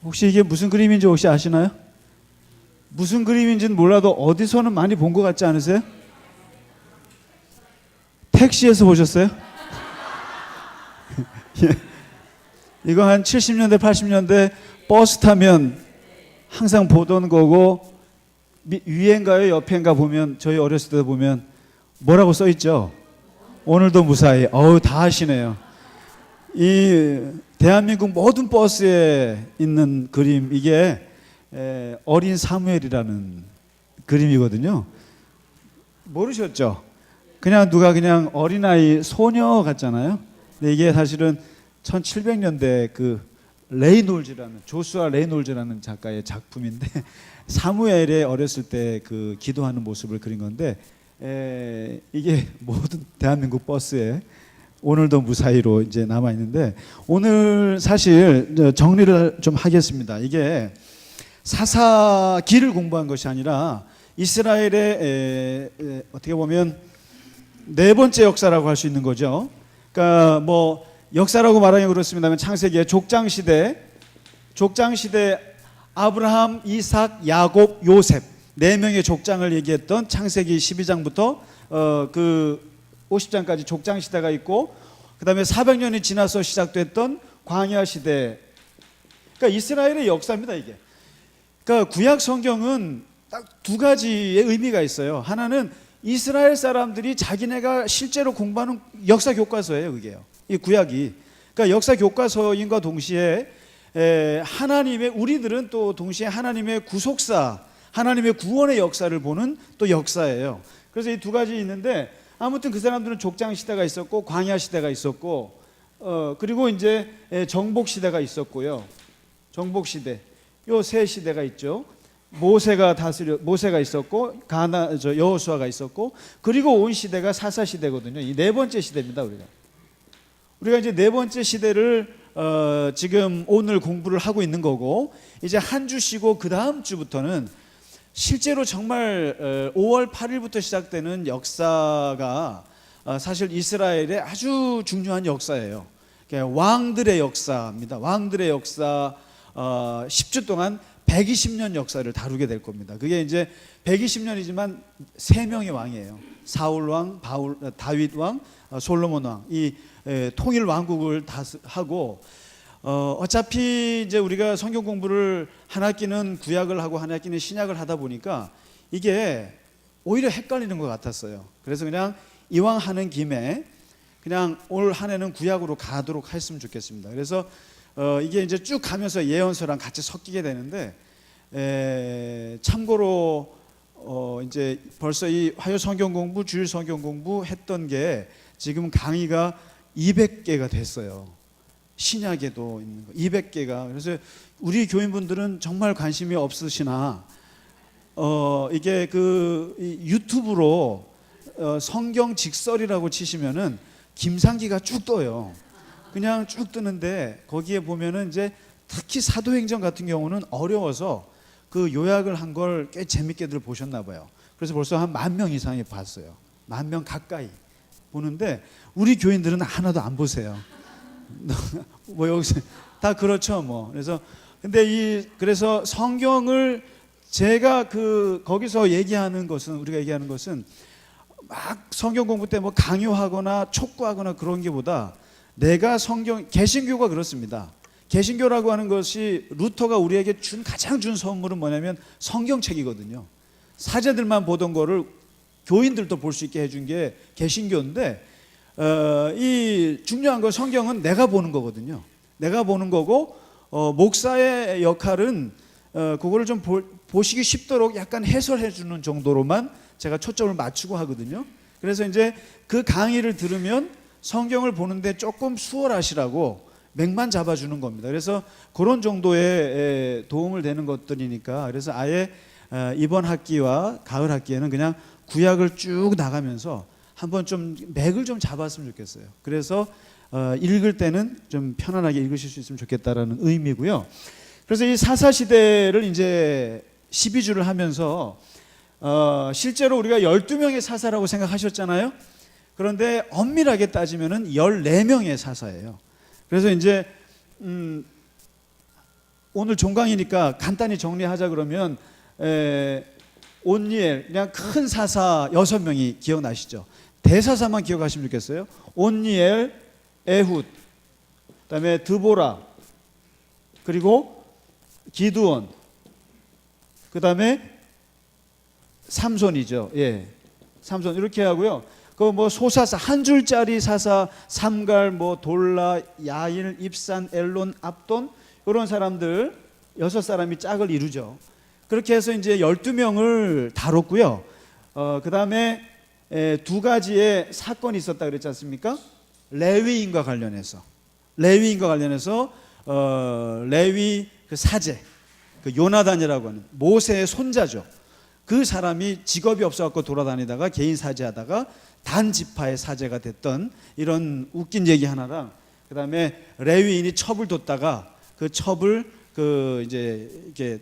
혹시 이게 무슨 그림인지 혹시 아시나요? 무슨 그림인지는 몰라도 어디서는 많이 본 것 같지 않으세요? 택시에서 보셨어요? 예. 이거 한 70년대 80년대 버스 타면 항상 보던 거고, 위엔가요 옆엔가 보면, 저희 어렸을 때 보면 뭐라고 써 있죠? 오늘도 무사히. 어우, 다 하시네요. 이 대한민국 모든 버스에 있는 그림, 이게 어린 사무엘이라는 그림이거든요. 모르셨죠? 그냥 누가 그냥 어린아이 소녀 같잖아요. 근데 이게 사실은 1700년대 그 레이놀즈라는, 조슈아 레이놀즈라는 작가의 작품인데 사무엘의 어렸을 때 그 기도하는 모습을 그린 건데, 이게 모든 대한민국 버스에 오늘도 무사히로 이제 남아 있는데, 오늘 사실 정리를 좀 하겠습니다. 이게 사사기를 공부한 것이 아니라 이스라엘의 어떻게 보면 네 번째 역사라고 할 수 있는 거죠. 그러니까 뭐 역사라고 말하기 그렇습니다만, 창세기의 족장시대 아브라함, 이삭, 야곱, 요셉 네 명의 족장을 얘기했던 창세기 12장부터 그 50장까지 족장 시대가 있고, 그 다음에 400년이 지나서 시작됐던 광야 시대. 그러니까 이스라엘의 역사입니다, 이게. 그러니까 구약 성경은 딱 두 가지의 의미가 있어요. 하나는 이스라엘 사람들이 자기네가 실제로 공부하는 역사 교과서예요, 그게요. 이 구약이. 그러니까 역사 교과서인과 동시에 하나님의, 우리들은 또 동시에 하나님의 구속사, 하나님의 구원의 역사를 보는 또 역사예요. 그래서 이 두 가지 있는데, 아무튼 그 사람들은 족장 시대가 있었고 광야 시대가 있었고, 그리고 이제 정복 시대가 있었고요. 정복 시대, 요 세 시대가 있죠. 모세가 있었고, 여호수아가 있었고, 그리고 온 시대가 사사 시대거든요. 이 네 번째 시대입니다. 우리가 이제 네 번째 시대를 지금 오늘 공부를 하고 있는 거고, 이제 한 주 쉬고 그 다음 주부터는 실제로 정말 5월 8일부터 시작되는 역사가 사실 이스라엘의 아주 중요한 역사예요. 왕들의 역사입니다. 왕들의 역사, 10주 동안 120년 역사를 다루게 될 겁니다. 그게 이제 120년이지만 3명의 왕이에요. 사울 왕, 다윗 왕, 솔로몬 왕. 이 통일 왕국을 하고, 어차피 이제 우리가 성경 공부를 한 학기는 구약을 하고 한 학기는 신약을 하다 보니까 이게 오히려 헷갈리는 것 같았어요. 그래서 그냥 이왕 하는 김에 그냥 올 한 해는 구약으로 가도록 했으면 좋겠습니다. 그래서 이게 이제 쭉 가면서 예언서랑 같이 섞이게 되는데, 참고로 이제 벌써 이 화요 성경 공부, 주일 성경 공부 했던 게 지금 강의가 200개가 됐어요. 신약에도 있는 거 200개가. 그래서 우리 교인분들은 정말 관심이 없으시나, 이게 그 유튜브로 성경 직설이라고 치시면은 김상기가 쭉 떠요. 그냥 쭉 뜨는데, 거기에 보면은 이제 특히 사도행전 같은 경우는 어려워서 그 요약을 한 걸 꽤 재밌게들 보셨나 봐요. 그래서 벌써 한 10,000명 이상이 봤어요. 10,000명 가까이 보는데, 우리 교인들은 하나도 안 보세요. 뭐 여기서 다 그렇죠, 뭐. 그래서 근데 그래서 성경을 제가 거기서 얘기하는 것은, 우리가 얘기하는 것은 막 성경 공부 때 뭐 강요하거나 촉구하거나 그런 게보다, 내가 개신교가 그렇습니다. 개신교라고 하는 것이 루터가 우리에게 가장 준 선물은 뭐냐면 성경책이거든요. 사제들만 보던 거를 교인들도 볼 수 있게 해준 게 개신교인데, 이 중요한 건 성경은 내가 보는 거거든요. 내가 보는 거고, 목사의 역할은 그거를 좀 보시기 쉽도록 약간 해설해 주는 정도로만 제가 초점을 맞추고 하거든요. 그래서 이제 그 강의를 들으면 성경을 보는데 조금 수월하시라고 맥만 잡아주는 겁니다. 그래서 그런 정도의 도움을 되는 것들이니까, 그래서 아예 이번 학기와 가을 학기에는 그냥 구약을 쭉 나가면서 한번 좀 맥을 좀 잡았으면 좋겠어요. 그래서 읽을 때는 좀 편안하게 읽으실 수 있으면 좋겠다라는 의미고요. 그래서 이 사사시대를 이제 12주를 하면서 실제로 우리가 12명의 사사라고 생각하셨잖아요. 그런데 엄밀하게 따지면은 14명의 사사예요. 그래서 이제 오늘 종강이니까 간단히 정리하자 그러면 온니엘, 그냥 큰 사사 6명이 기억나시죠? 대사사만 기억하시면 좋겠어요. 온니엘, 에훗, 그다음에 드보라, 그리고 기드온, 그다음에 삼손이죠. 예, 삼손 이렇게 하고요. 그 뭐 소사사 한 줄짜리 사사 삼갈, 뭐 돌라, 야일, 입산, 엘론, 압돈 이런 사람들 6사람이 짝을 이루죠. 그렇게 해서 이제 12명을 다뤘고요. 그다음에 2가지의 사건이 있었다 그랬지 않습니까? 레위인과 관련해서 레위 그 사제, 그 요나단이라고 하는 모세의 손자죠. 그 사람이 직업이 없어갖고 돌아다니다가 개인 사제하다가 단 지파의 사제가 됐던 이런 웃긴 얘기 하나랑, 그 다음에 레위인이 첩을 뒀다가 그 첩을 이제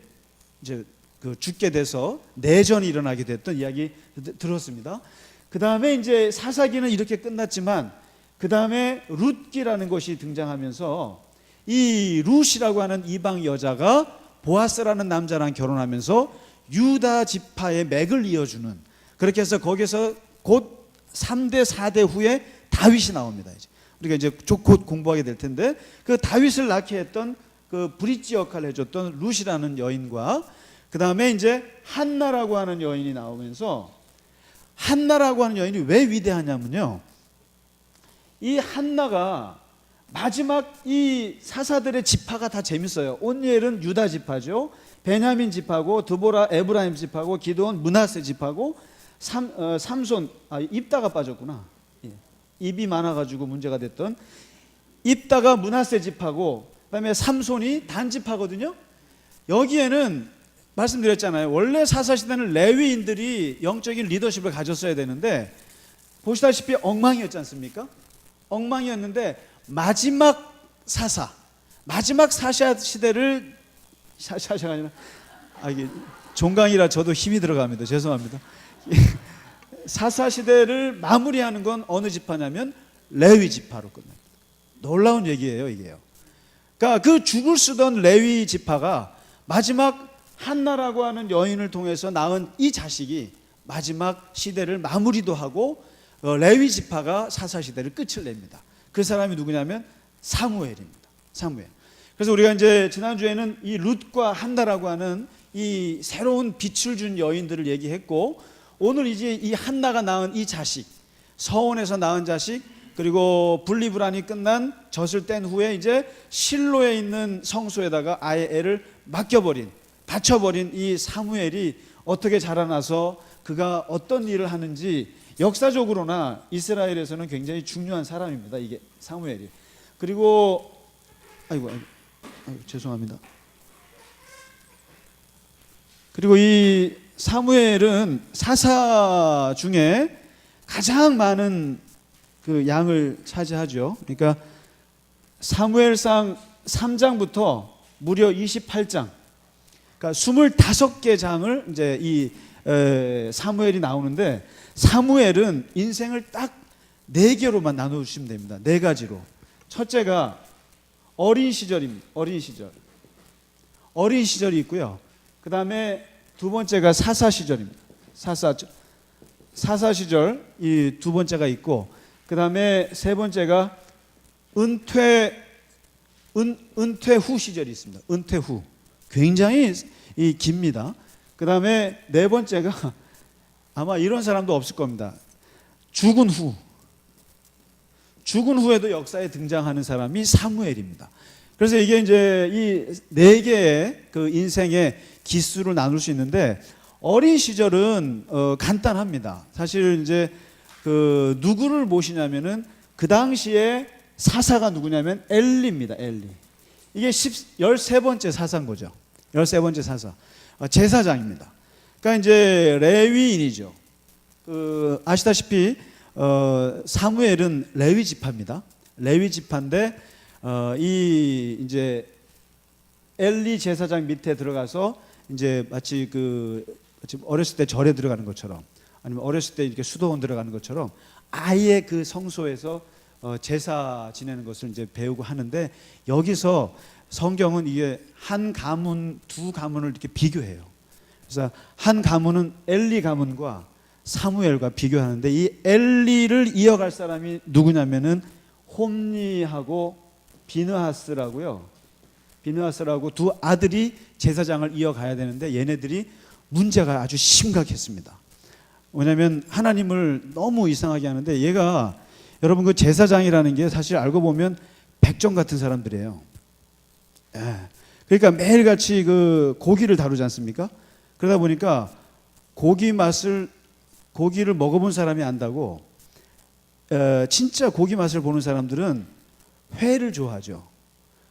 그 죽게 돼서 내전이 일어나게 됐던 이야기 들었습니다. 그 다음에 이제 사사기는 이렇게 끝났지만 그 다음에 룻기라는 것이 등장하면서 이 룻이라고 하는 이방 여자가 보아스라는 남자랑 결혼하면서 유다 지파의 맥을 이어주는, 그렇게 해서 거기서 곧 3대 4대 후에 다윗이 나옵니다. 우리가 이제 곧 공부하게 될 텐데, 그 다윗을 낳게 했던 그 브릿지 역할을 해줬던 룻이라는 여인과 그 다음에 이제 한나라고 하는 여인이 나오면서, 한나라고 하는 여인이 왜 위대하냐면요, 이 한나가 마지막 이 사사들의 지파가 다 재밌어요. 온니엘은 유다 지파죠. 베냐민 지파고, 드보라 에브라임 지파고, 기드온 므낫세 지파고, 삼손 입다가 빠졌구나. 입이 많아가지고 문제가 됐던 입다가 므낫세 지파고, 그다음에 삼손이 단 지파거든요. 여기에는 말씀드렸잖아요. 원래 사사시대는 레위인들이 영적인 리더십을 가졌어야 되는데 보시다시피 엉망이었지 않습니까? 엉망이었는데 마지막 사사 시대를 샤샤가 아니라 이게 종강이라 저도 힘이 들어갑니다. 죄송합니다. 사사 시대를 마무리하는 건 어느 지파냐면 레위 지파로 끝납니다. 놀라운 얘기예요, 이게요. 그러니까 그 죽을 쓰던 레위 지파가 마지막 한나라고 하는 여인을 통해서 낳은 이 자식이 마지막 시대를 마무리도 하고 레위 지파가 사사 시대를 끝을 냅니다. 그 사람이 누구냐면 사무엘입니다. 사무엘. 그래서 우리가 이제 지난주에는 이 룻과 한나라고 하는 이 새로운 빛을 준 여인들을 얘기했고, 오늘 이제 이 한나가 낳은 이 자식, 서원에서 낳은 자식, 그리고 분리불안이 끝난 젖을 뗀 후에 이제 실로에 있는 성소에다가 아예 애를 바쳐버린 이 사무엘이 어떻게 자라나서 그가 어떤 일을 하는지, 역사적으로나 이스라엘에서는 굉장히 중요한 사람입니다. 이게 사무엘이. 그리고 아이고 죄송합니다. 그리고 이 사무엘은 사사 중에 가장 많은 그 양을 차지하죠. 그러니까 사무엘상 3장부터 무려 28장, 그러니까 25개 장을 이제 이 사무엘이 나오는데, 사무엘은 인생을 딱 4개로만 나눠주시면 됩니다. 4가지로. 첫째가 어린 시절입니다. 어린 시절이 있고요. 그 다음에 2번째가 사사 시절입니다. 사사 시절 이 2번째가 있고, 그 다음에 3번째가 은퇴 후 시절이 있습니다. 은퇴 후. 굉장히 깁니다. 그 다음에 4번째가 아마 이런 사람도 없을 겁니다. 죽은 후에도 역사에 등장하는 사람이 사무엘입니다. 그래서 이게 이제 이 4개의 그 인생의 기수를 나눌 수 있는데, 어린 시절은 간단합니다. 사실 이제 그 누구를 모시냐면은 그 당시에 사사가 누구냐면 엘리입니다. 엘리. 이게 13번째 사사인 거죠. 13번째 사사. 제사장입니다. 그러니까 이제 레위인이죠. 아시다시피 사무엘은 레위 지파입니다. 레위 지파인데 이 이제 엘리 제사장 밑에 들어가서 이제 마치 어렸을 때 절에 들어가는 것처럼, 아니면 어렸을 때 이렇게 수도원 들어가는 것처럼 아예 그 성소에서 제사 지내는 것을 이제 배우고 하는데, 여기서 성경은 이게 한 가문, 두 가문을 이렇게 비교해요. 그래서 한 가문은 엘리 가문과 사무엘과 비교하는데, 이 엘리를 이어갈 사람이 누구냐면은 홈리하고 비느하스라고요. 비느하스라고 두 아들이 제사장을 이어가야 되는데, 얘네들이 문제가 아주 심각했습니다. 왜냐하면 하나님을 너무 이상하게 하는데, 얘가 여러분 그 제사장이라는 게 사실 알고 보면 백정 같은 사람들이에요. 예. 그러니까 매일같이 그 고기를 다루지 않습니까? 그러다 보니까 고기를 먹어본 사람이 안다고, 진짜 고기 맛을 보는 사람들은 회를 좋아하죠.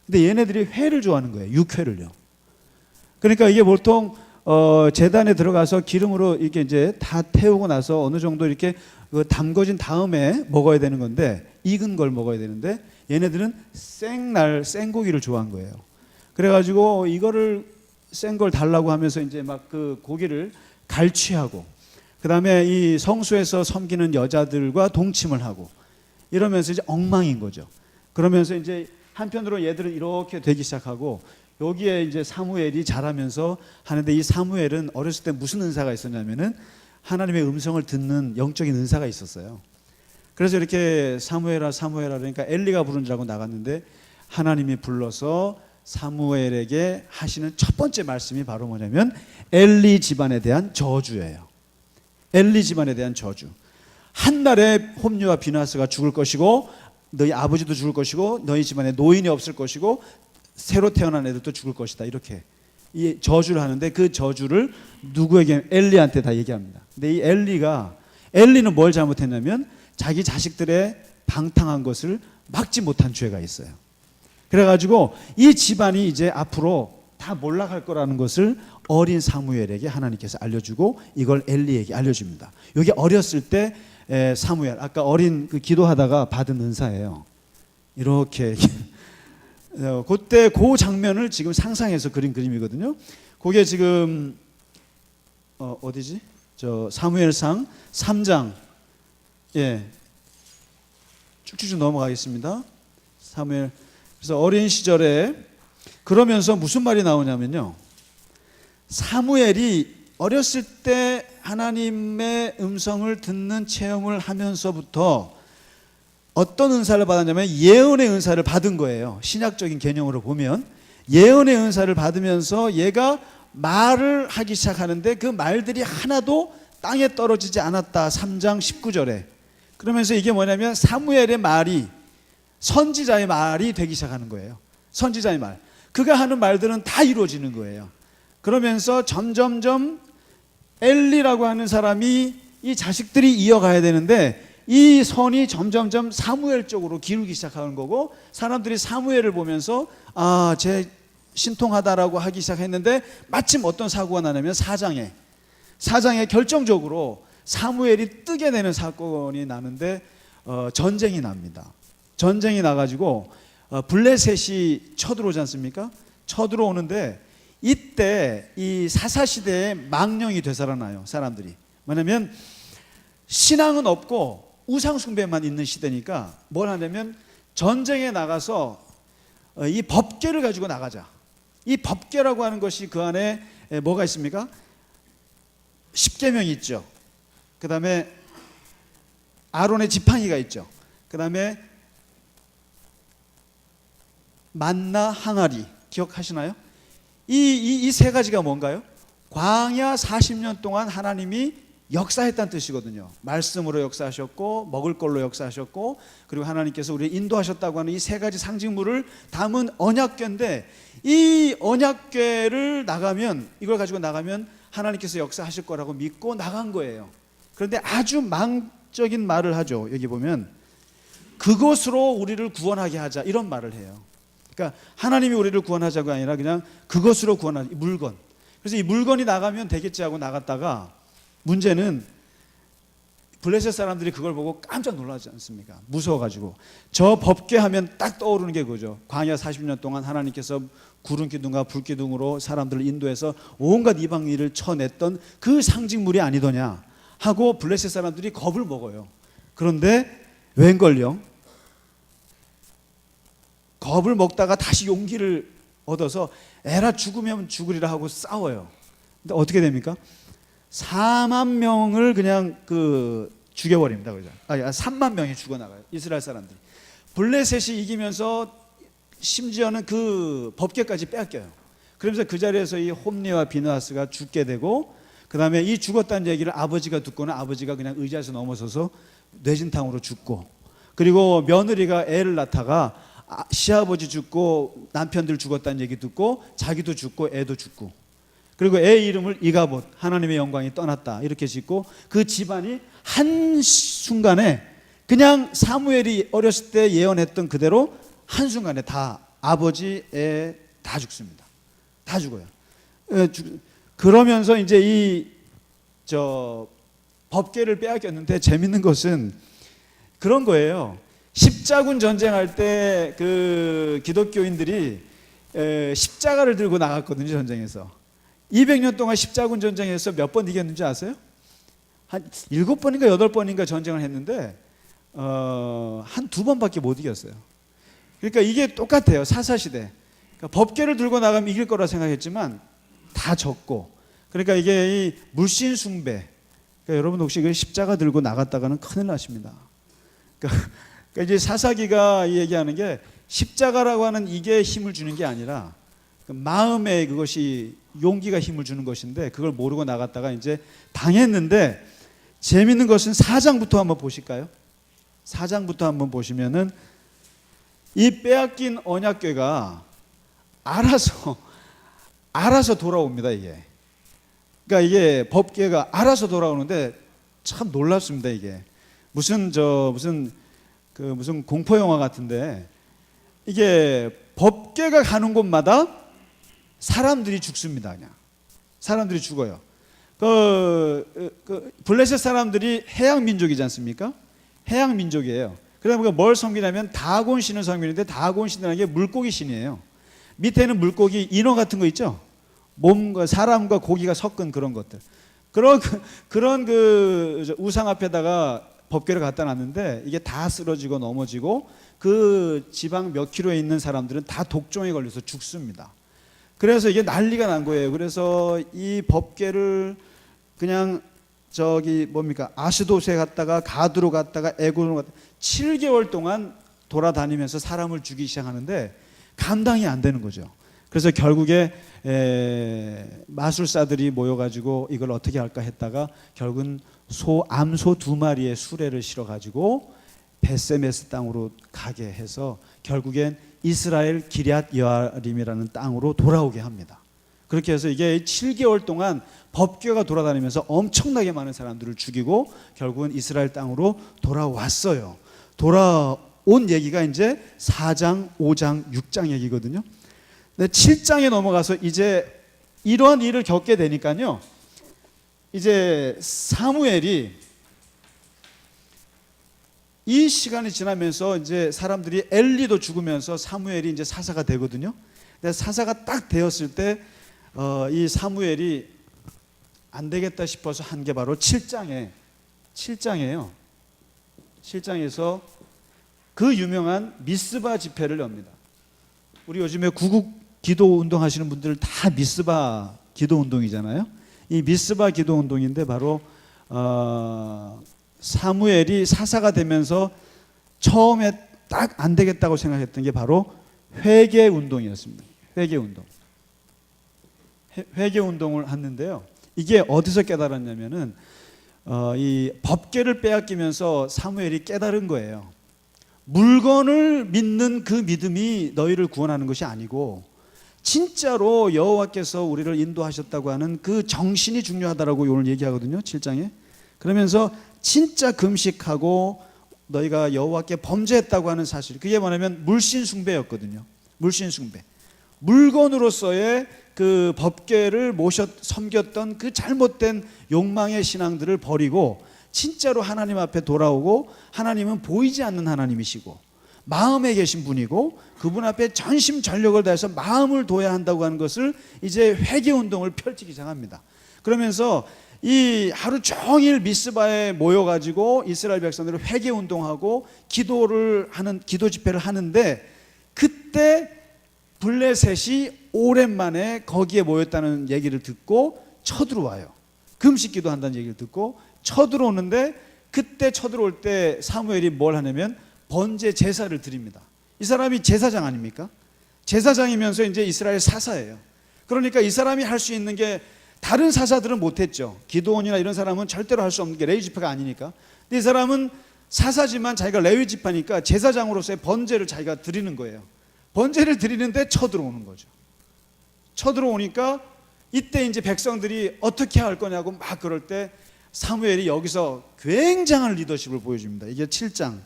근데 얘네들이 회를 좋아하는 거예요. 육회를요. 그러니까 이게 보통 제단에 들어가서 기름으로 이렇게 이제 다 태우고 나서 어느 정도 이렇게 담궈진 다음에 먹어야 되는 건데, 익은 걸 먹어야 되는데 얘네들은 생고기를 좋아한 거예요. 그래가지고 이거를 센 걸 달라고 하면서 이제 막 그 고기를 갈취하고, 그 다음에 이 성소에서 섬기는 여자들과 동침을 하고 이러면서 이제 엉망인 거죠. 그러면서 이제 한편으로 얘들은 이렇게 되기 시작하고, 여기에 이제 사무엘이 자라면서 하는데, 이 사무엘은 어렸을 때 무슨 은사가 있었냐면은 하나님의 음성을 듣는 영적인 은사가 있었어요. 그래서 이렇게 사무엘아 사무엘아 그러니까 엘리가 부른 줄 알고 나갔는데, 하나님이 불러서 사무엘에게 하시는 첫 번째 말씀이 바로 뭐냐면 엘리 집안에 대한 저주예요. 엘리 집안에 대한 저주. 한날에 홈리와 비느하스가 죽을 것이고, 너희 아버지도 죽을 것이고, 너희 집안에 노인이 없을 것이고, 새로 태어난 애들도 죽을 것이다. 이렇게 이 저주를 하는데, 그 저주를 누구에게? 엘리한테 다 얘기합니다. 근데 이 엘리는 뭘 잘못했냐면 자기 자식들의 방탕한 것을 막지 못한 죄가 있어요. 그래가지고 이 집안이 이제 앞으로 다 몰락할 거라는 것을 어린 사무엘에게 하나님께서 알려주고, 이걸 엘리에게 알려줍니다. 여기 어렸을 때 사무엘, 아까 어린 그 기도하다가 받은 은사예요. 이렇게 그때 그 장면을 지금 상상해서 그린 그림이거든요. 그게 지금 어디지? 저 사무엘상 3장. 예. 쭉쭉 넘어가겠습니다. 사무엘. 그래서 어린 시절에, 그러면서 무슨 말이 나오냐면요, 사무엘이 어렸을 때 하나님의 음성을 듣는 체험을 하면서부터 어떤 은사를 받았냐면 예언의 은사를 받은 거예요. 신약적인 개념으로 보면 예언의 은사를 받으면서 얘가 말을 하기 시작하는데, 그 말들이 하나도 땅에 떨어지지 않았다. 3장 19절에. 그러면서 이게 뭐냐면 사무엘의 말이 선지자의 말이 되기 시작하는 거예요. 선지자의 말. 그가 하는 말들은 다 이루어지는 거예요. 그러면서 점점점 엘리라고 하는 사람이, 이 자식들이 이어가야 되는데 이 선이 점점점 사무엘 쪽으로 기울기 시작하는 거고, 사람들이 사무엘을 보면서 쟤 신통하다라고 하기 시작했는데, 마침 어떤 사고가 나냐면 4장에 결정적으로 사무엘이 뜨게 되는 사건이 나는데, 전쟁이 납니다. 전쟁이 나가지고 블레셋이 쳐들어오지 않습니까? 쳐들어오는데 이때 이 사사시대에 망령이 되살아나요. 사람들이. 뭐냐면 신앙은 없고 우상숭배만 있는 시대니까 뭘 하냐면 전쟁에 나가서 이 법궤를 가지고 나가자. 이 법궤라고 하는 것이 그 안에 뭐가 있습니까? 십계명이 있죠. 그 다음에 아론의 지팡이가 있죠. 그 다음에 만나 항아리 기억하시나요? 이 세 가지가 뭔가요? 광야 40년 동안 하나님이 역사했다는 뜻이거든요. 말씀으로 역사하셨고, 먹을 걸로 역사하셨고, 그리고 하나님께서 우리를 인도하셨다고 하는 이 세 가지 상징물을 담은 언약궤인데, 이 언약궤를 이걸 가지고 나가면 하나님께서 역사하실 거라고 믿고 나간 거예요. 그런데 아주 망적인 말을 하죠. 여기 보면 그것으로 우리를 구원하게 하자, 이런 말을 해요. 그러니까 하나님이 우리를 구원하자가 아니라 그냥 그것으로 구원하자, 물건. 그래서 이 물건이 나가면 되겠지 하고 나갔다가, 문제는 블레셋 사람들이 그걸 보고 깜짝 놀라지 않습니까? 무서워가지고. 저 법궤 하면 딱 떠오르는 게 그거죠. 광야 40년 동안 하나님께서 구름기둥과 불기둥으로 사람들을 인도해서 온갖 이방인을 쳐냈던 그 상징물이 아니더냐 하고 블레셋 사람들이 겁을 먹어요. 그런데 웬걸요? 겁을 먹다가 다시 용기를 얻어서 에라 죽으면 죽으리라 하고 싸워요. 근데 어떻게 됩니까? 4만 명을 그냥 죽여버립니다. 그죠? 3만 명이 죽어나가요. 이스라엘 사람들이. 블레셋이 이기면서 심지어는 그 법궤까지 빼앗겨요. 그러면서 그 자리에서 이 홈리와 비느하스가 죽게 되고, 그 다음에 이 죽었다는 얘기를 아버지가 듣고는 아버지가 그냥 의자에서 넘어서서 뇌진탕으로 죽고, 그리고 며느리가 애를 낳다가 시아버지 죽고 남편들 죽었다는 얘기 듣고 자기도 죽고 애도 죽고, 그리고 애 이름을 이가봇, 하나님의 영광이 떠났다 이렇게 짓고, 그 집안이 한순간에 그냥 사무엘이 어렸을 때 예언했던 그대로 한순간에 다 아버지, 애 다 죽습니다. 다 죽어요. 그러면서 이제 이 법궤를 빼앗겼는데, 재밌는 것은 그런 거예요. 십자군 전쟁할 때 그 기독교인들이 십자가를 들고 나갔거든요. 전쟁에서 200년 동안 십자군 전쟁에서 몇 번 이겼는지 아세요? 한 7번인가 8번인가 전쟁을 했는데 한 2번밖에 못 이겼어요. 그러니까 이게 똑같아요. 사사시대. 그러니까 법궤를 들고 나가면 이길 거라 생각했지만 다 졌고, 그러니까 이게 이 물신 숭배. 그러니까 여러분 혹시 그 십자가 들고 나갔다가는 큰일 나십니다. 그러니까 이제 사사기가 얘기하는 게, 십자가라고 하는 이게 힘을 주는 게 아니라 마음의 그것이, 용기가 힘을 주는 것인데, 그걸 모르고 나갔다가 이제 당했는데, 재밌는 것은 4장부터 한번 보실까요? 4장부터 한번 보시면은 이 빼앗긴 언약궤가 알아서 돌아옵니다. 이게 그러니까 이게 법궤가 알아서 돌아오는데 참 놀랍습니다. 이게 무슨 공포 영화 같은데, 이게 법궤가 가는 곳마다 사람들이 죽습니다. 그냥 사람들이 죽어요. 블레셋 사람들이 해양 민족이지 않습니까? 해양 민족이에요. 그러면 뭘 섬기냐면 다곤 신을 섬기는데, 다곤 신이라는 게 물고기 신이에요. 밑에는 물고기 인어 같은 거 있죠. 몸과 사람과 고기가 섞은 그런 것들. 그런 우상 앞에다가 법궤를 갖다 놨는데, 이게 다 쓰러지고 넘어지고, 그 지방 몇 킬로에 있는 사람들은 다 독종에 걸려서 죽습니다. 그래서 이게 난리가 난 거예요. 그래서 이 법궤를 그냥 아스돗에 갔다가 가드로 갔다가 에고로 갔다가 7개월 동안 돌아다니면서 사람을 죽이기 시작하는데 감당이 안 되는 거죠. 그래서 결국에 마술사들이 모여가지고 이걸 어떻게 할까 했다가 결국은 암소 2마리의 수레를 실어가지고 베세메스 땅으로 가게 해서 결국엔 이스라엘 기럇 여아림이라는 땅으로 돌아오게 합니다. 그렇게 해서 이게 7개월 동안 법궤가 돌아다니면서 엄청나게 많은 사람들을 죽이고 결국은 이스라엘 땅으로 돌아왔어요. 돌아온 얘기가 이제 4장, 5장, 6장 얘기거든요. 근데 7장에 넘어가서 이제 이러한 일을 겪게 되니까요, 이제 사무엘이 이 시간이 지나면서 이제 사람들이 엘리도 죽으면서 사무엘이 이제 사사가 되거든요. 근데 사사가 딱 되었을 때 이 사무엘이 안 되겠다 싶어서 한 게 바로 7장이에요. 7장에서 그 유명한 미스바 집회를 엽니다. 우리 요즘에 구국 기도 운동 하시는 분들 다 미스바 기도 운동이잖아요. 이 미스바 기도 운동인데 바로 사무엘이 사사가 되면서 처음에 딱 안 되겠다고 생각했던 게 바로 회개 운동이었습니다. 회개 운동을 했는데요. 이게 어디서 깨달았냐면은 이 법궤를 빼앗기면서 사무엘이 깨달은 거예요. 물건을 믿는 그 믿음이 너희를 구원하는 것이 아니고 진짜로 여호와께서 우리를 인도하셨다고 하는 그 정신이 중요하다라고 오늘 얘기하거든요. 7장에. 그러면서 진짜 금식하고 너희가 여호와께 범죄했다고 하는 사실, 그게 뭐냐면 물신 숭배였거든요. 물신 숭배. 물건으로서의 그 법궤를 섬겼던 그 잘못된 욕망의 신앙들을 버리고 진짜로 하나님 앞에 돌아오고, 하나님은 보이지 않는 하나님이시고 마음에 계신 분이고 그분 앞에 전심전력을 다해서 마음을 둬야 한다고 하는 것을 이제 회개운동을 펼치기 시작합니다. 그러면서 이 하루 종일 미스바에 모여가지고 이스라엘 백성들을 회개운동하고 기도 집회를 하는데, 그때 블레셋이 오랜만에 거기에 모였다는 얘기를 듣고 쳐들어와요. 금식 기도한다는 얘기를 듣고 쳐들어오는데, 그때 쳐들어올 때 사무엘이 뭘 하냐면 번제 제사를 드립니다. 이 사람이 제사장 아닙니까? 제사장이면서 이제 이스라엘 사사예요. 그러니까 이 사람이 할 수 있는 게 다른 사사들은 못했죠. 기드온이나 이런 사람은 절대로 할 수 없는 게 레위 지파가 아니니까. 근데 이 사람은 사사지만 자기가 레위 지파니까 제사장으로서의 번제를 자기가 드리는 거예요. 번제를 드리는데 쳐들어오는 거죠. 쳐들어오니까 이때 이제 백성들이 어떻게 할 거냐고 막 그럴 때 사무엘이 여기서 굉장한 리더십을 보여줍니다. 이게 7장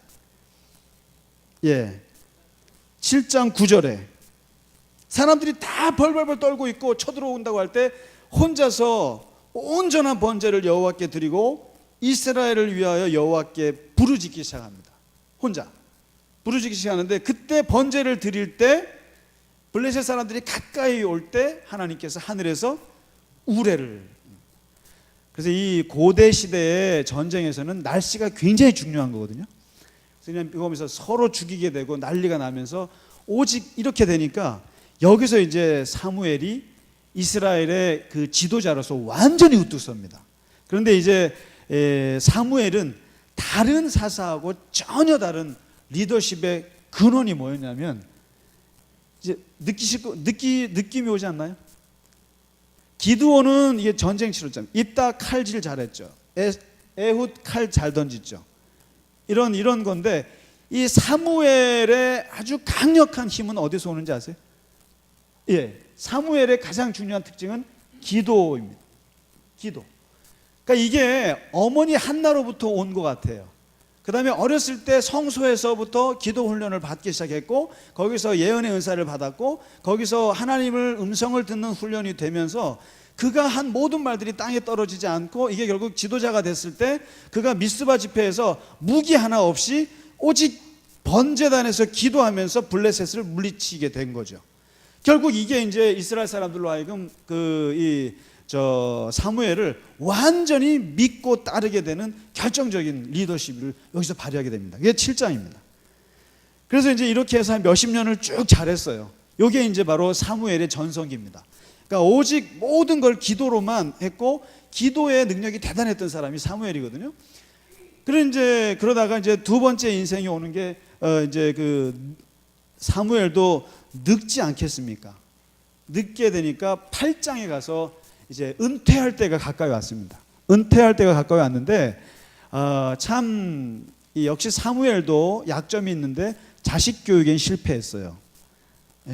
7장 9절에 사람들이 다 벌벌벌 떨고 있고 쳐들어온다고 할 때 혼자서 온전한 번제를 여호와께 드리고 이스라엘을 위하여 여호와께 부르짖기 시작합니다. 혼자 부르짖기 시작하는데, 그때 번제를 드릴 때 블레셋 사람들이 가까이 올 때 하나님께서 하늘에서 우레를, 그래서 이 고대 시대의 전쟁에서는 날씨가 굉장히 중요한 거거든요. 그래서 그냥 보면서 서로 죽이게 되고 난리가 나면서 오직 이렇게 되니까 여기서 이제 사무엘이 이스라엘의 그 지도자로서 완전히 우뚝 섭니다. 그런데 이제 사무엘은 다른 사사하고 전혀 다른 리더십의 근원이 뭐였냐면, 이제 느낌이 오지 않나요? 기드온은 이게 전쟁 치렀잖아요. 이따 칼질 잘했죠. 에훗 칼 잘 던지죠. 이런 건데, 이 사무엘의 아주 강력한 힘은 어디서 오는지 아세요? 사무엘의 가장 중요한 특징은 기도입니다. 기도. 그러니까 이게 어머니 한나로부터 온 것 같아요. 그 다음에 어렸을 때 성소에서부터 기도 훈련을 받기 시작했고, 거기서 예언의 은사를 받았고, 거기서 하나님을 음성을 듣는 훈련이 되면서 그가 한 모든 말들이 땅에 떨어지지 않고, 이게 결국 지도자가 됐을 때 그가 미스바 집회에서 무기 하나 없이 오직 번제단에서 기도하면서 블레셋을 물리치게 된 거죠. 결국 이게 이제 이스라엘 사람들로 하여금 사무엘을 완전히 믿고 따르게 되는 결정적인 리더십을 여기서 발휘하게 됩니다. 이게 7장입니다. 그래서 이제 이렇게 해서 한 몇십 년을 쭉 잘했어요. 이게 이제 바로 사무엘의 전성기입니다. 그러니까 오직 모든 걸 기도로만 했고, 기도의 능력이 대단했던 사람이 사무엘이거든요. 그러다가 이제 두 번째 인생이 오는 게 이제 그 사무엘도 늙지 않겠습니까? 늙게 되니까 8장에 가서 이제 은퇴할 때가 가까이 왔습니다. 은퇴할 때가 가까이 왔는데 참 역시 사무엘도 약점이 있는데 자식 교육엔 실패했어요.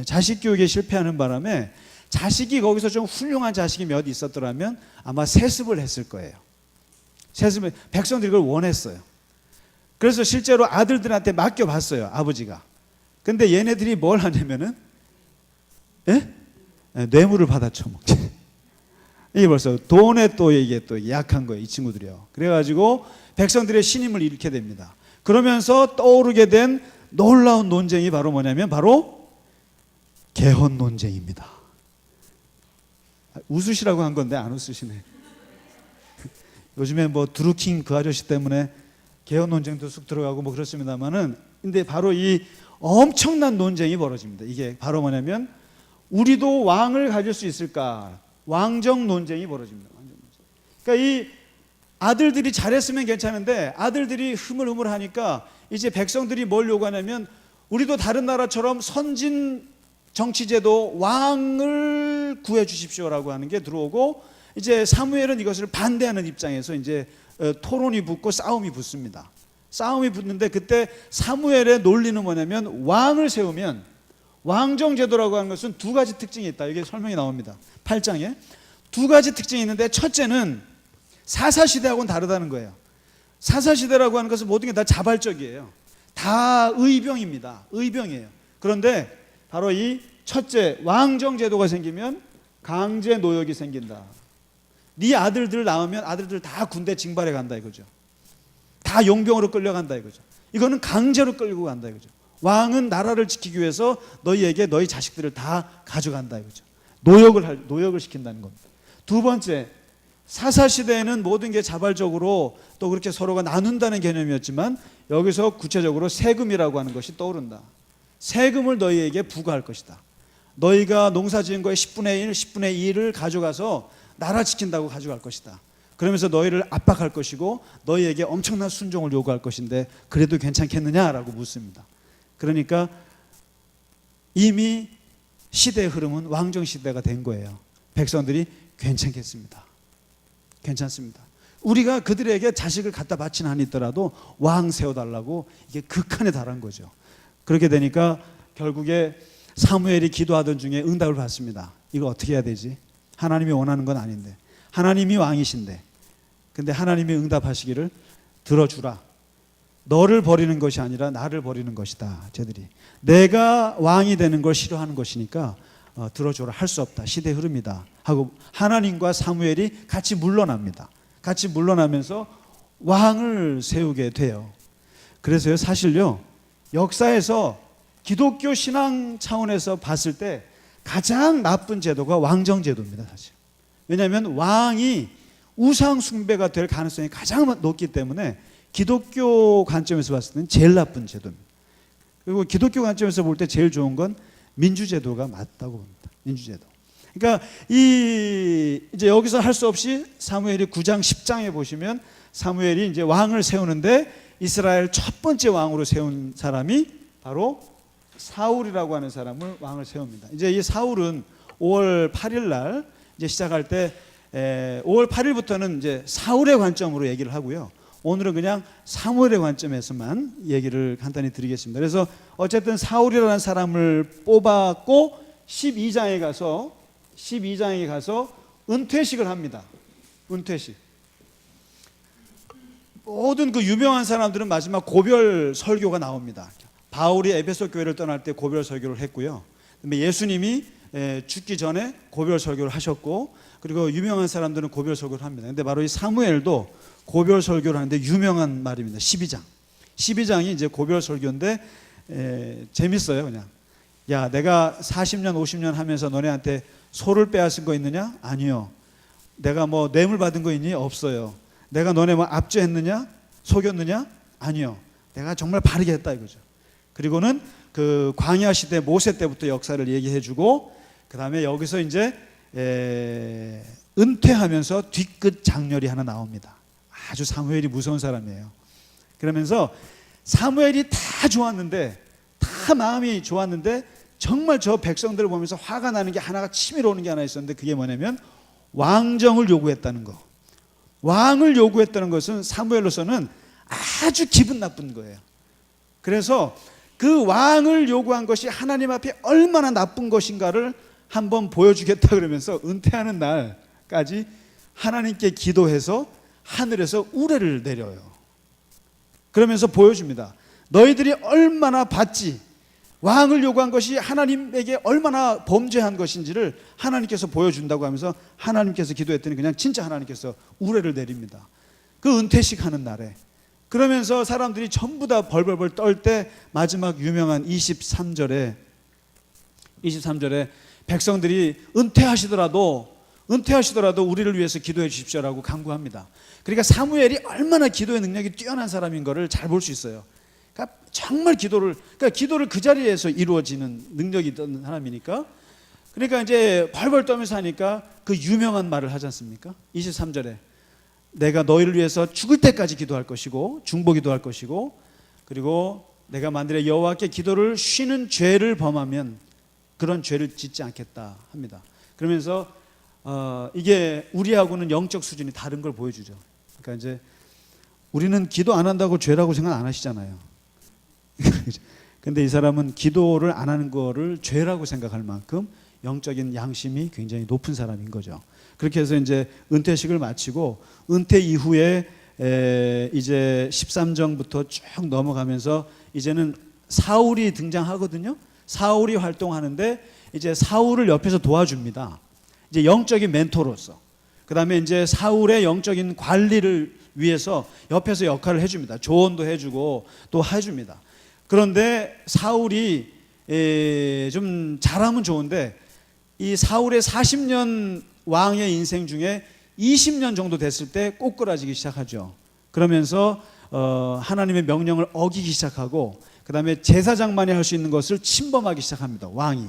자식 교육에 실패하는 바람에 자식이 거기서 좀 훌륭한 자식이 몇 있었더라면 아마 세습을 했을 거예요. 세습을, 백성들이 그걸 원했어요. 그래서 실제로 아들들한테 맡겨봤어요, 아버지가. 근데 얘네들이 뭘 하냐면은 뇌물을 받아 처먹지. 이게 벌써 돈에 또 이게 또 약한 거예요, 이 친구들이요. 그래가지고 백성들의 신임을 잃게 됩니다. 그러면서 떠오르게 된 놀라운 논쟁이 바로 뭐냐면 바로 개헌 논쟁입니다. 웃으시라고 한 건데 안 웃으시네. 요즘에 뭐 드루킹 그 아저씨 때문에 개헌 논쟁도 쑥 들어가고 뭐 그렇습니다만은, 근데 바로 이 엄청난 논쟁이 벌어집니다. 이게 바로 뭐냐면 우리도 왕을 가질 수 있을까? 왕정 논쟁이 벌어집니다. 그러니까 이 아들들이 잘했으면 괜찮은데 아들들이 흐물흐물하니까 이제 백성들이 뭘 요구하냐면 우리도 다른 나라처럼 선진 정치제도 왕을 구해 주십시오라고 하는 게 들어오고, 이제 사무엘은 이것을 반대하는 입장에서 이제 토론이 붙고 싸움이 붙습니다. 싸움이 붙는데 그때 사무엘의 논리는 뭐냐면 왕을 세우면, 왕정제도라고 하는 것은 두 가지 특징이 있다. 이게 설명이 나옵니다. 8장에 두 가지 특징이 있는데, 첫째는 사사시대하고는 다르다는 거예요. 사사시대라고 하는 것은 모든 게 다 자발적이에요. 다 의병입니다. 의병이에요. 그런데 바로 이 첫째, 왕정제도가 생기면 강제 노역이 생긴다. 네 아들들 낳으면 아들들 다 군대 징발해 간다 이거죠. 다 용병으로 끌려간다 이거죠. 이거는 강제로 끌고 간다 이거죠. 왕은 나라를 지키기 위해서 너희에게 너희 자식들을 다 가져간다 이거죠. 노역을 시킨다는 겁니다. 두 번째, 사사시대에는 모든 게 자발적으로 또 그렇게 서로가 나눈다는 개념이었지만 여기서 구체적으로 세금이라고 하는 것이 떠오른다. 세금을 너희에게 부과할 것이다. 너희가 농사지은 거의 10분의 1, 10분의 2를 가져가서 나라 지킨다고 가져갈 것이다. 그러면서 너희를 압박할 것이고 너희에게 엄청난 순종을 요구할 것인데 그래도 괜찮겠느냐라고 묻습니다. 그러니까 이미 시대의 흐름은 왕정 시대가 된 거예요. 백성들이 괜찮겠습니다. 괜찮습니다. 우리가 그들에게 자식을 갖다 바치는 한이 있더라도 왕 세워달라고 이게 극한에 달한 거죠. 그렇게 되니까 결국에 사무엘이 기도하던 중에 응답을 받습니다. 이거 어떻게 해야 되지? 하나님이 원하는 건 아닌데, 하나님이 왕이신데, 근데 하나님이 응답하시기를 들어주라. 너를 버리는 것이 아니라 나를 버리는 것이다. 쟤들이 내가 왕이 되는 걸 싫어하는 것이니까 들어줘라. 할 수 없다. 시대의 흐름이다 하고 하나님과 사무엘이 같이 물러납니다. 같이 물러나면서 왕을 세우게 돼요. 그래서요, 사실요, 역사에서 기독교 신앙 차원에서 봤을 때 가장 나쁜 제도가 왕정 제도입니다, 사실. 왜냐하면 왕이 우상 숭배가 될 가능성이 가장 높기 때문에 기독교 관점에서 봤을 때는 제일 나쁜 제도입니다. 그리고 기독교 관점에서 볼 때 제일 좋은 건 민주제도가 맞다고 봅니다. 민주제도. 그러니까 이제 여기서 할 수 없이 사무엘이 9장 10장에 보시면 사무엘이 이제 왕을 세우는데 이스라엘 첫 번째 왕으로 세운 사람이 바로 사울이라고 하는 사람을 왕을 세웁니다. 이제 이 사울은 5월 8일 날 이제 시작할 때 5월 8일부터는 이제 사울의 관점으로 얘기를 하고요. 오늘은 그냥 사무엘의 관점에서만 얘기를 간단히 드리겠습니다. 그래서 어쨌든 사울이라는 사람을 뽑았고 12장에 가서 은퇴식을 합니다. 은퇴식. 모든 그 유명한 사람들은 마지막 고별 설교가 나옵니다. 바울이 에베소 교회를 떠날 때 고별 설교를 했고요. 그다음에 예수님이 죽기 전에 고별 설교를 하셨고, 그리고 유명한 사람들은 고별 설교를 합니다. 근데 바로 이 사무엘도 고별 설교를 하는데 유명한 말입니다. 12장이 이제 고별 설교인데 재밌어요. 그냥 야, 내가 40년 50년 하면서 너네한테 소를 빼앗은 거 있느냐? 아니요. 내가 뭐 뇌물 받은 거 있니? 없어요. 내가 너네 뭐 압제했느냐? 속였느냐? 아니요. 내가 정말 바르게 했다 이거죠. 그리고는 그 광야 시대 모세 때부터 역사를 얘기해주고, 그 다음에 여기서 이제 은퇴하면서 뒤끝 장렬이 하나 나옵니다. 아주 사무엘이 무서운 사람이에요. 그러면서 사무엘이 다 좋았는데, 다 마음이 좋았는데 정말 저 백성들을 보면서 화가 나는 게 하나가 치밀어 오는 게 하나 있었는데, 그게 뭐냐면 왕정을 요구했다는 거. 왕을 요구했다는 것은 사무엘로서는 아주 기분 나쁜 거예요. 그래서 그 왕을 요구한 것이 하나님 앞에 얼마나 나쁜 것인가를 한번 보여주겠다 그러면서 은퇴하는 날까지 하나님께 기도해서 하늘에서 우레를 내려요. 그러면서 보여줍니다. 너희들이 얼마나 받지, 왕을 요구한 것이 하나님에게 얼마나 범죄한 것인지를 하나님께서 보여준다고 하면서 하나님께서 기도했더니 그냥 진짜 하나님께서 우레를 내립니다. 그 은퇴식 하는 날에. 그러면서 사람들이 전부 다 벌벌벌 떨 때 마지막 유명한 23절에 백성들이 은퇴하시더라도 우리를 위해서 기도해 주십시오라고 간구합니다. 그러니까 사무엘이 얼마나 기도의 능력이 뛰어난 사람인 것을 잘 볼 수 있어요. 그러니까 정말 기도를 그 자리에서 이루어지는 능력이 있던 사람이니까. 그러니까 이제 벌벌 떨면서 하니까 그 유명한 말을 하지 않습니까? 23절에 내가 너희를 위해서 죽을 때까지 기도할 것이고 중보 기도할 것이고, 그리고 내가 만일에 여호와께 기도를 쉬는 죄를 범하면 그런 죄를 짓지 않겠다 합니다. 그러면서 이게 우리하고는 영적 수준이 다른 걸 보여주죠. 그러니까 이제 우리는 기도 안 한다고 죄라고 생각 안 하시잖아요. 근데 이 사람은 기도를 안 하는 거를 죄라고 생각할 만큼 영적인 양심이 굉장히 높은 사람인 거죠. 그렇게 해서 이제 은퇴식을 마치고 은퇴 이후에 이제 13장부터 쭉 넘어가면서 이제는 사울이 등장하거든요. 사울이 활동하는데 이제 사울을 옆에서 도와줍니다. 이제 영적인 멘토로서. 그다음에 이제 사울의 영적인 관리를 위해서 옆에서 역할을 해줍니다. 조언도 해주고 또 해줍니다. 그런데 사울이 좀 잘하면 좋은데 이 사울의 40년 왕의 인생 중에 20년 정도 됐을 때 꼬꾸라지기 시작하죠. 그러면서 하나님의 명령을 어기기 시작하고, 그 다음에 제사장만이 할 수 있는 것을 침범하기 시작합니다. 왕이.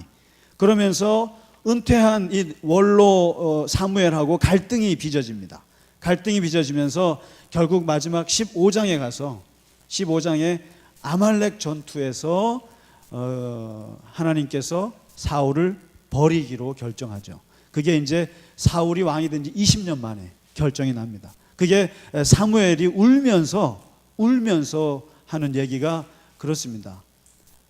그러면서 은퇴한 이 원로 사무엘하고 갈등이 빚어집니다. 갈등이 빚어지면서 결국 마지막 15장에 가서 15장에 아말렉 전투에서 하나님께서 사울을 버리기로 결정하죠. 그게 이제 사울이 왕이 된 지 20년 만에 결정이 납니다. 그게 사무엘이 울면서 하는 얘기가 그렇습니다.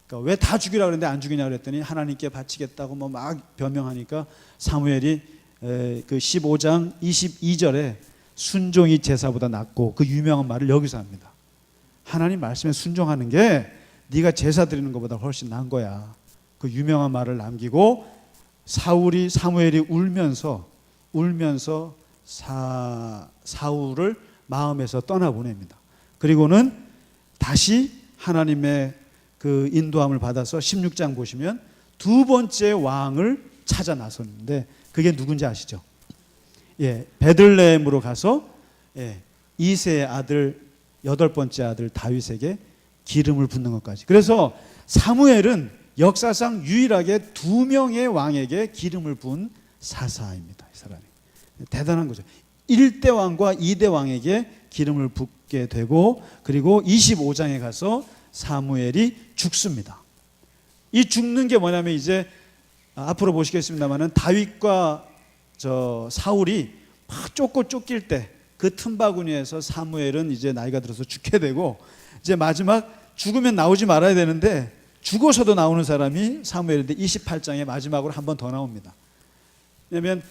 그러니까 왜 다 죽이라 그랬는데 안 죽이냐 그랬더니 하나님께 바치겠다고 뭐 막 변명하니까 사무엘이 그 15장 22절에 순종이 제사보다 낫고, 그 유명한 말을 여기서 합니다. 하나님 말씀에 순종하는 게 네가 제사 드리는 것보다 훨씬 나은 거야. 그 유명한 말을 남기고 사무엘이 울면서 사울을 마음에서 떠나보냅니다. 그리고는 다시 하나님의 그 인도함을 받아서 16장 보시면 두 번째 왕을 찾아 나섰는데, 그게 누군지 아시죠? 예, 베들레헴으로 가서 이새의 아들, 8번째 아들 다윗에게 기름을 붓는 것까지. 그래서 사무엘은 역사상 유일하게 2명의 왕에게 기름을 부은 사사입니다. 이 사람이 대단한 거죠. 1대 왕과 2대 왕에게 기름을 붓게 되고, 그리고 25장에 가서 사무엘이 죽습니다. 이 죽는 게 뭐냐면, 이제 앞으로 보시겠습니다만은 다윗과 사울이 막 쫓길 때 그 틈바구니에서 사무엘은 이제 나이가 들어서 죽게 되고, 이제 마지막 죽으면 나오지 말아야 되는데 죽어서도 나오는 사람이 사무엘인데 28장에 마지막으로 한 번 더 나옵니다. 왜냐하면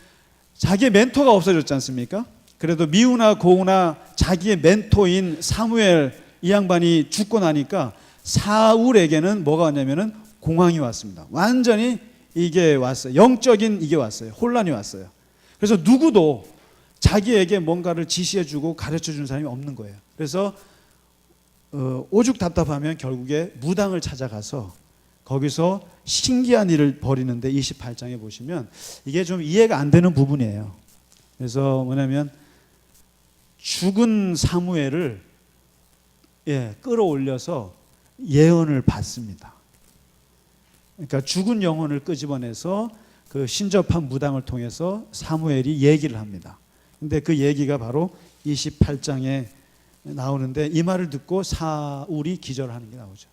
자기의 멘토가 없어졌지 않습니까? 그래도 미우나 고우나 자기의 멘토인 사무엘 이 양반이 죽고 나니까 사울에게는 뭐가 왔냐면은 공황이 왔습니다. 완전히 이게 왔어요. 영적인 이게 왔어요. 혼란이 왔어요. 그래서 누구도 자기에게 뭔가를 지시해주고 가르쳐준 사람이 없는 거예요. 그래서 오죽 답답하면 결국에 무당을 찾아가서 거기서 신기한 일을 벌이는데, 28장에 보시면 이게 좀 이해가 안 되는 부분이에요. 그래서 뭐냐면 죽은 사무엘을 끌어올려서 예언을 받습니다. 그러니까 죽은 영혼을 끄집어내서 그 신접한 무당을 통해서 사무엘이 얘기를 합니다. 근데 그 얘기가 바로 28장에 나오는데, 이 말을 듣고 사울이 기절하는 게 나오죠.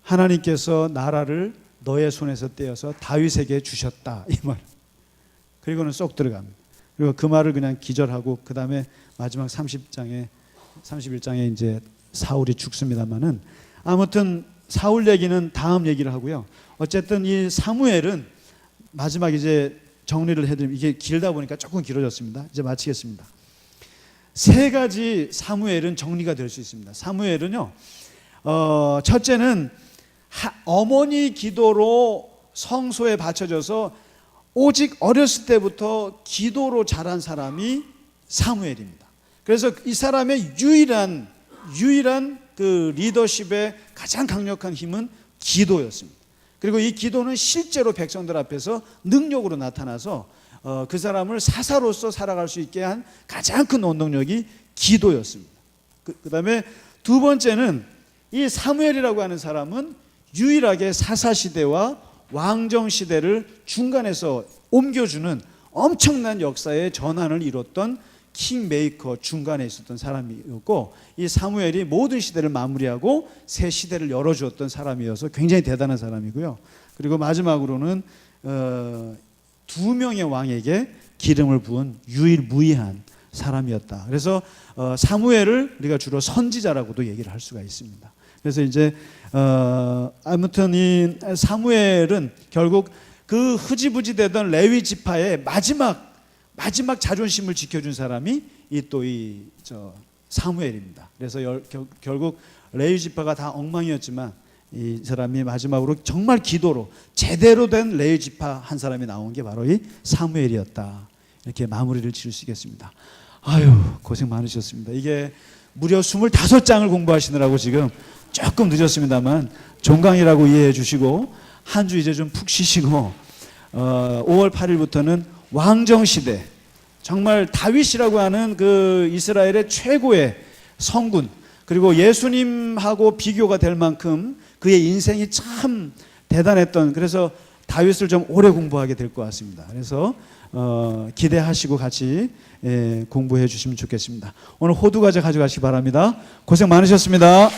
하나님께서 나라를 너의 손에서 떼어서 다윗에게 주셨다, 이 말. 그리고는 쏙 들어갑니다. 그리고 그 말을 그냥 기절하고, 그 다음에 마지막 31장에 이제 사울이 죽습니다만은, 아무튼 사울 얘기는 다음 얘기를 하고요. 어쨌든 이 사무엘은 마지막 이제 정리를 해드리면, 이게 길다 보니까 조금 길어졌습니다. 이제 마치겠습니다. 3가지 사무엘은 정리가 될 수 있습니다. 사무엘은요, 첫째는 어머니 기도로 성소에 바쳐져서 오직 어렸을 때부터 기도로 자란 사람이 사무엘입니다. 그래서 이 사람의 유일한 그 리더십의 가장 강력한 힘은 기도였습니다. 그리고 이 기도는 실제로 백성들 앞에서 능력으로 나타나서 그 사람을 사사로서 살아갈 수 있게 한 가장 큰 원동력이 기도였습니다. 그 다음에 두 번째는 이 사무엘이라고 하는 사람은 유일하게 사사시대와 왕정시대를 중간에서 옮겨주는 엄청난 역사의 전환을 이뤘던 킹메이커, 중간에 있었던 사람이었고, 이 사무엘이 모든 시대를 마무리하고 새 시대를 열어주었던 사람이어서 굉장히 대단한 사람이고요. 그리고 마지막으로는 2명의 왕에게 기름을 부은 유일무이한 사람이었다. 그래서 사무엘을 우리가 주로 선지자라고도 얘기를 할 수가 있습니다. 그래서 이제 아무튼 이 사무엘은 결국 그 흐지부지 되던 레위 지파의 마지막 자존심을 지켜준 사람이 이 사무엘입니다. 그래서 결국 레위 지파가 다 엉망이었지만 이 사람이 마지막으로 정말 기도로 제대로 된 레위 지파 한 사람이 나온 게 바로 이 사무엘이었다. 이렇게 마무리를 지을 수 있겠습니다. 아유, 고생 많으셨습니다. 이게 무려 25장을 공부하시느라고 지금 조금 늦었습니다만 종강이라고 이해해 주시고, 한 주 이제 좀 푹 쉬시고 5월 8일부터는 왕정시대, 정말 다윗이라고 하는 그 이스라엘의 최고의 성군, 그리고 예수님하고 비교가 될 만큼 그의 인생이 참 대단했던, 그래서 다윗을 좀 오래 공부하게 될 것 같습니다. 그래서 기대하시고 같이 공부해 주시면 좋겠습니다. 오늘 호두 과자 가져가시기 바랍니다. 고생 많으셨습니다.